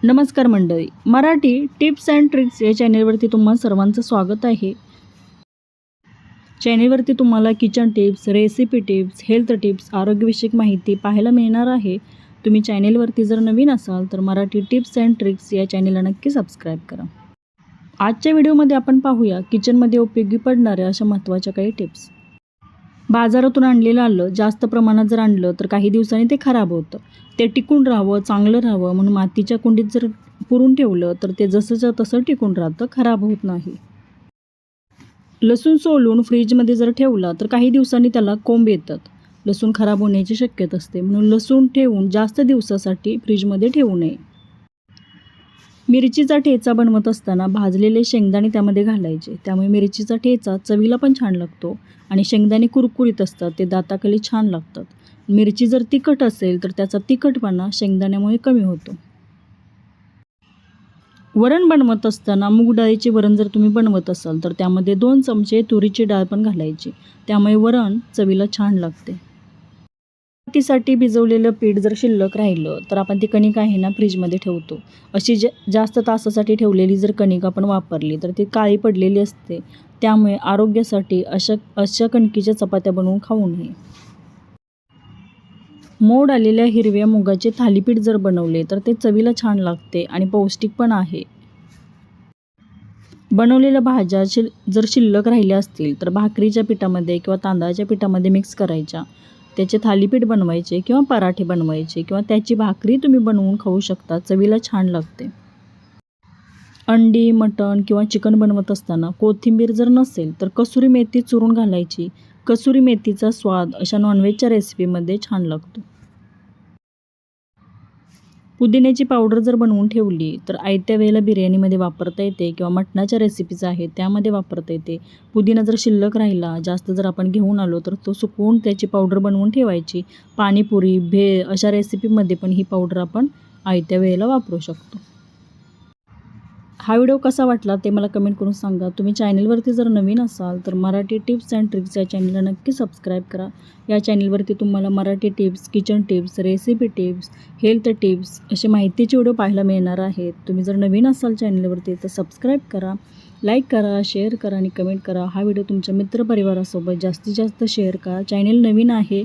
नमस्कार मंडळी, Marathi tips and tricks या चॅनेलवरती तुम्हा सर्वांचं स्वागत आहे। चॅनेलवरती तुम्हाला kitchen tips, recipe tips, health tips, आरोग्यविषयक माहिती पाहायला मिळणार आहे। तुम्ही चॅनेलवरती जर नवीन असाल तर मराठी टिप्स अँड ट्रिक्स या चॅनेलला नक्की सबस्क्राईब करा। आजच्या व्हिडिओमध्ये आपण पाहूया किचनमध्ये उपयोगी पडणाऱ्या अशा महत्त्वाच्या काही टिप्स। बाजारातून आणलेलं आलं जास्त प्रमाणात जर आणलं तर काही दिवसांनी ते खराब होतं। ते टिकून राहावं, चांगलं राहावं म्हणून मातीच्या कुंडीत जर पुरून ठेवलं तर ते जसंच्या तसं टिकून राहतं, खराब होत नाही। लसूण सोलून फ्रीजमध्ये जर ठेवला तर काही दिवसांनी त्याला कोंब येतात, लसूण खराब होण्याची शक्यता असते। म्हणून लसूण ठेवून जास्त दिवसासाठी फ्रीजमध्ये ठेवू नये। मिरचीचा ठेचा बनवत असताना भाजलेले शेंगदाणे त्यामध्ये घालायचे, त्यामुळे मिरचीचा ठेचा चवीला पण छान लागतो आणि शेंगदाणे कुरकुरीत असतात, ते दाताखाली छान लागतात। मिरची जर तिखट असेल तर त्याचा तिखटपणा शेंगदाण्यामुळे कमी होतो। वरण बनवत असताना मूग डाळीचे वरण जर तुम्ही बनवत असाल तर त्यामध्ये 2 चमचे तुरीची डाळ पण घालायची, त्यामुळे वरण चवीला छान लागते। चपातीसाठी भिजवलेलं पीठ जर शिल्लक राहिलं तर आपण ती कणिक आहे ना फ्रीजमध्ये ठेवतो। अशी जास्त तासासाठी ठेवलेली जर कणिक आपण वापरली तर ती काळी पडलेली असते, त्यामुळे आरोग्यासाठी अशा कणकीच्या चपात्या बनवून खाऊ नये। मोड आलेल्या हिरव्या मुगाचे थालीपीठ जर बनवले तर ते चवीला छान लागते आणि पौष्टिक पण आहे। बनवलेल्या भाज्या जर शिल्लक राहिल्या असतील तर भाकरीच्या पिठामध्ये किंवा तांदळाच्या पिठामध्ये मिक्स करायच्या, त्याचे थालीपीठ बनवायचे किंवा पराठे बनवायचे किंवा त्याची भाकरी तुम्ही बनवून खाऊ शकता, चवीला छान लागते। अंडी, मटण किंवा चिकन बनवत असताना कोथिंबीर जर नसेल तर कसुरी मेथी चुरून घालायची, कसुरी मेथीचा स्वाद अशा नॉनव्हेजच्या रेसिपीमध्ये छान लागतो। पुदिन्याची पावडर जर बनवून ठेवली तर आयत्या वेळेला बिर्याणीमध्ये वापरता येते किंवा मटणाच्या रेसिपीज आहेत त्यामध्ये वापरता येते। पुदिना जर शिल्लक राहिला, जास्त जर आपण घेऊन आलो तर तो सुकवून त्याची पावडर बनवून ठेवायची। पाणीपुरी, भेळ अशा रेसिपीमध्ये पण ही पावडर आपण आयत्या वेळेला वापरू शकतो। हा व्हिडिओ कसा वाटला ते मला कमेंट करून सांगा। तुम्ही चॅनेलवरती जर नवीन असाल तर मराठी टिप्स अँड ट्रिक्स या चॅनलला नक्की सबस्क्राईब करा। या चॅनलवरती तुम्हाला Marathi tips, kitchen tips, recipe tips, health tips असे माहितीचे व्हिडिओ पाहायला मिळणार आहेत। तुम्ही जर नवीन असाल चॅनलवरती तर सबस्क्राईब करा, लाईक करा, शेअर करा आणि कमेंट करा। हा व्हिडिओ तुमच्या मित्रपरिवारासोबत जास्तीत जास्त शेअर करा। चॅनल नवीन आहे,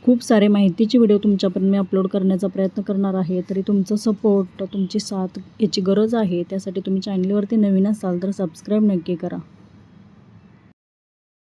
खूप सारे माहितीचे व्हिडिओ तुमच्यापर्यंत मी अपलोड करण्याचा प्रयत्न करणार आहे, तरी तुमचा सपोर्ट, तुमची साथ याची गरज आहे। त्यासाठी तुम्ही चॅनलवरती नवीन असाल तर सबस्क्राईब नक्की करा।